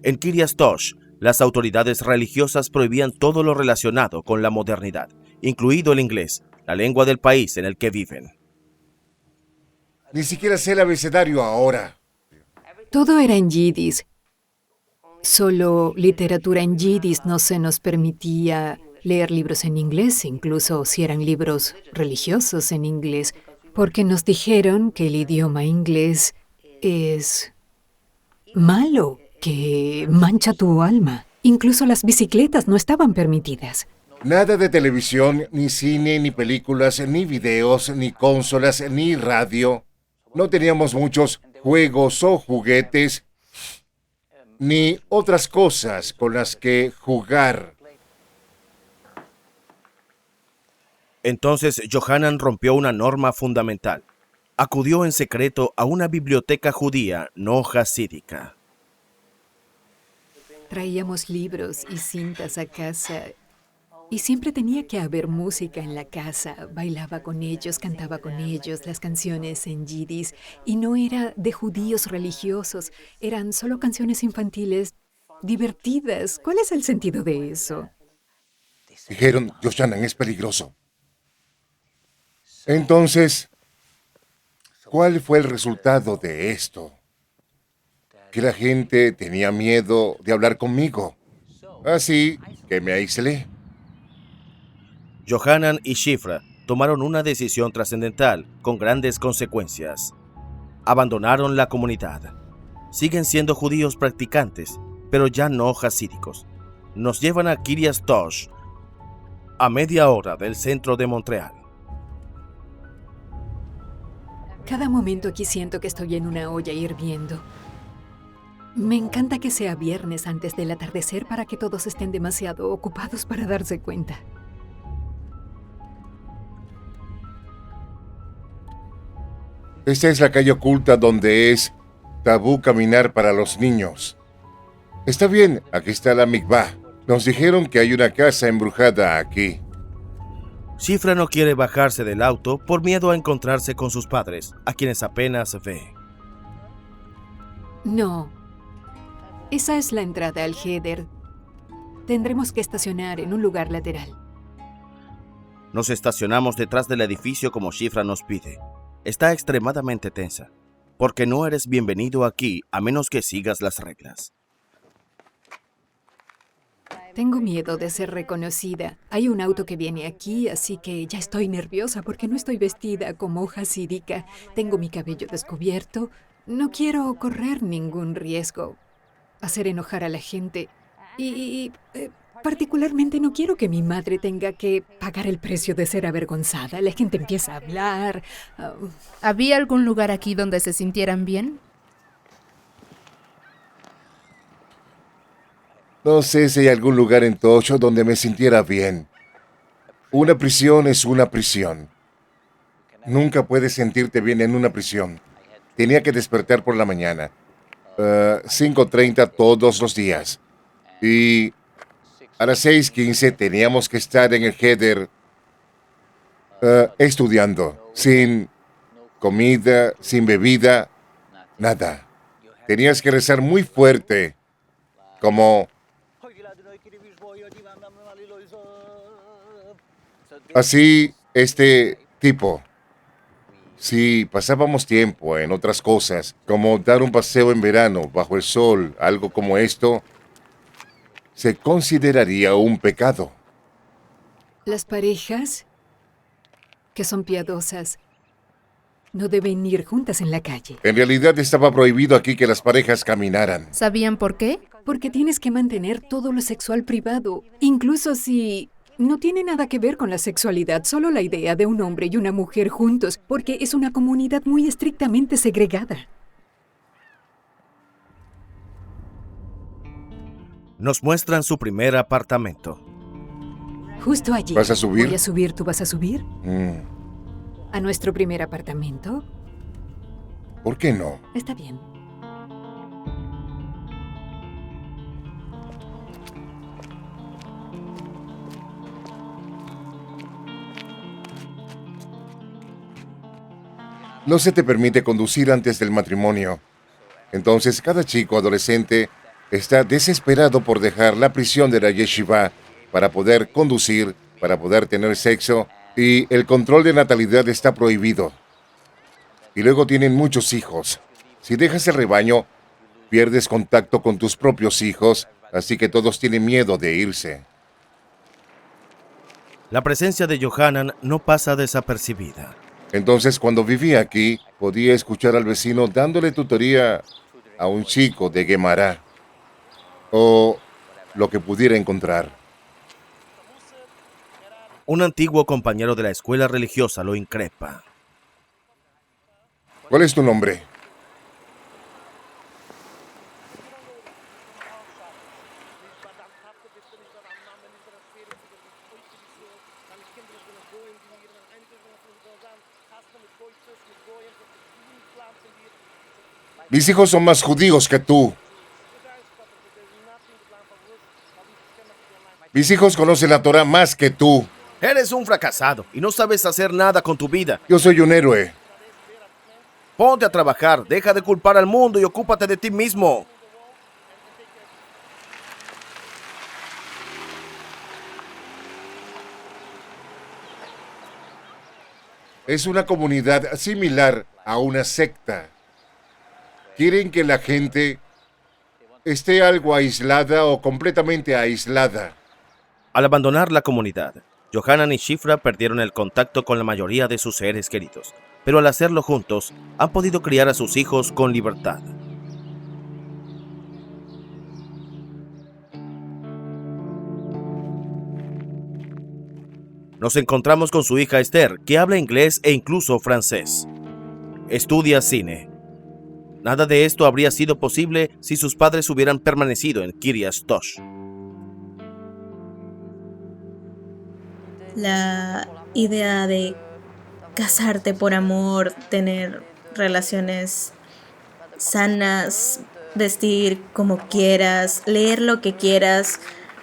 En Kiryas Tosh, las autoridades religiosas prohibían todo lo relacionado con la modernidad, incluido el inglés, la lengua del país en el que viven. Ni siquiera sé el abecedario ahora. Todo era en yidis. Solo literatura en yidis, no se nos permitía leer libros en inglés, incluso si eran libros religiosos en inglés, porque nos dijeron que el idioma inglés es malo, que mancha tu alma. Incluso las bicicletas no estaban permitidas. Nada de televisión, ni cine, ni películas, ni videos, ni consolas, ni radio. No teníamos muchos juegos o juguetes, ni otras cosas con las que jugar. Entonces Johanan rompió una norma fundamental. Acudió en secreto a una biblioteca judía no jasídica. Traíamos libros y cintas a casa Y siempre tenía que haber música en la casa. Bailaba con ellos, cantaba con ellos las canciones en yidis. Y no era de judíos religiosos, eran solo canciones infantiles divertidas. ¿Cuál es el sentido de eso? Dijeron, Yochanan es peligroso. Entonces, ¿cuál fue el resultado de esto? Que la gente tenía miedo de hablar conmigo. Así que me aislé. Yohanan y Shifra tomaron una decisión trascendental con grandes consecuencias. Abandonaron la comunidad. Siguen siendo judíos practicantes, pero ya no hasídicos. Nos llevan a Kiryas Tosh, a media hora del centro de Montreal. Cada momento aquí siento que estoy en una olla hirviendo. Me encanta que sea viernes antes del atardecer para que todos estén demasiado ocupados para darse cuenta. Esta es la calle oculta donde es tabú caminar para los niños. Está bien, aquí está la mikvah. Nos dijeron que hay una casa embrujada aquí. Shifra no quiere bajarse del auto por miedo a encontrarse con sus padres, a quienes apenas ve. No. Esa es la entrada al Heder. Tendremos que estacionar en un lugar lateral. Nos estacionamos detrás del edificio como Shifra nos pide. Está extremadamente tensa, porque no eres bienvenido aquí a menos que sigas las reglas. Tengo miedo de ser reconocida. Hay un auto que viene aquí, así que ya estoy nerviosa porque no estoy vestida como hasídica. Tengo mi cabello descubierto. No quiero correr ningún riesgo, hacer enojar a la gente. Particularmente no quiero que mi madre tenga que pagar el precio de ser avergonzada. La gente empieza a hablar. ¿Había algún lugar aquí donde se sintieran bien? No sé si hay algún lugar en Tocho donde me sintiera bien. Una prisión es una prisión. Nunca puedes sentirte bien en una prisión. Tenía que despertar por la mañana. 5:30 todos los días. Y a las 6:15 teníamos que estar en el Heder estudiando. Sin comida, sin bebida, nada. Tenías que rezar muy fuerte. Como... Así, este tipo. Si pasábamos tiempo en otras cosas, como dar un paseo en verano bajo el sol, algo como esto, se consideraría un pecado. Las parejas que son piadosas no deben ir juntas en la calle. En realidad estaba prohibido aquí que las parejas caminaran. ¿Sabían por qué? Porque tienes que mantener todo lo sexual privado, incluso si no tiene nada que ver con la sexualidad, solo la idea de un hombre y una mujer juntos, porque es una comunidad muy estrictamente segregada. Nos muestran su primer apartamento. Justo allí. ¿Vas a subir? Voy a subir, ¿tú vas a subir? ¿A nuestro primer apartamento? ¿Por qué no? Está bien. No se te permite conducir antes del matrimonio. Entonces, cada chico adolescente está desesperado por dejar la prisión de la yeshiva para poder conducir, para poder tener sexo, y el control de natalidad está prohibido. Y luego tienen muchos hijos. Si dejas el rebaño, pierdes contacto con tus propios hijos, así que todos tienen miedo de irse. La presencia de Yohanan no pasa desapercibida. Entonces, cuando vivía aquí, podía escuchar al vecino dándole tutoría a un chico de Gemara, o lo que pudiera encontrar. Un antiguo compañero de la escuela religiosa lo increpa. ¿Cuál es tu nombre? Mis hijos son más judíos que tú. Mis hijos conocen la Torah más que tú. Eres un fracasado y no sabes hacer nada con tu vida. Yo soy un héroe. Ponte a trabajar, deja de culpar al mundo y ocúpate de ti mismo. Es una comunidad similar a una secta. Quieren que la gente esté algo aislada o completamente aislada. Al abandonar la comunidad, Johanan y Shifra perdieron el contacto con la mayoría de sus seres queridos, pero al hacerlo juntos, han podido criar a sus hijos con libertad. Nos encontramos con su hija Esther, que habla inglés e incluso francés. Estudia cine. Nada de esto habría sido posible si sus padres hubieran permanecido en Kiryas Tosh. La idea de casarte por amor, tener relaciones sanas, vestir como quieras, leer lo que quieras,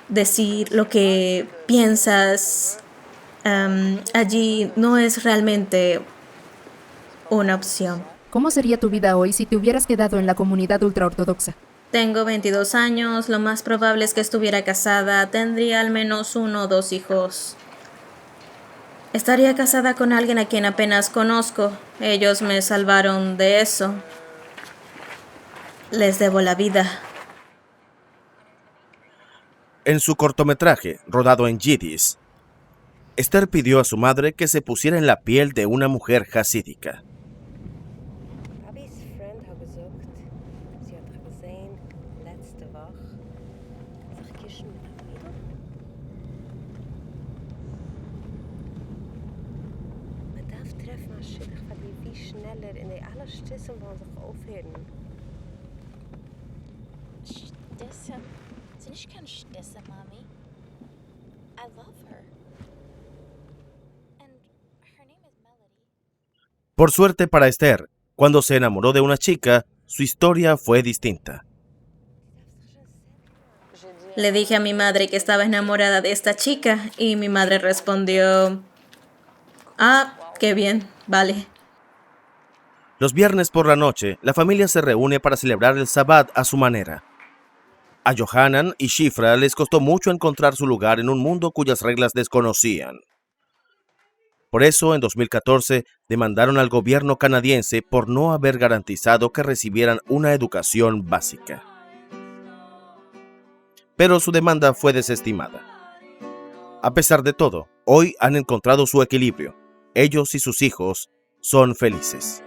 decir lo que piensas, allí no es realmente una opción. ¿Cómo sería tu vida hoy si te hubieras quedado en la comunidad ultraortodoxa? Tengo 22 años, lo más probable es que estuviera casada, tendría al menos 1 o 2 hijos. Estaría casada con alguien a quien apenas conozco. Ellos me salvaron de eso. Les debo la vida. En su cortometraje, rodado en yiddish, Esther pidió a su madre que se pusiera en la piel de una mujer hasídica. Por suerte para Esther, cuando se enamoró de una chica, su historia fue distinta. Le dije a mi madre que estaba enamorada de esta chica y mi madre respondió: "Ah, qué bien, vale". Los viernes por la noche, la familia se reúne para celebrar el Sabbat a su manera. A Johanan y Shifra les costó mucho encontrar su lugar en un mundo cuyas reglas desconocían. Por eso, en 2014, demandaron al gobierno canadiense por no haber garantizado que recibieran una educación básica. Pero su demanda fue desestimada. A pesar de todo, hoy han encontrado su equilibrio. Ellos y sus hijos son felices.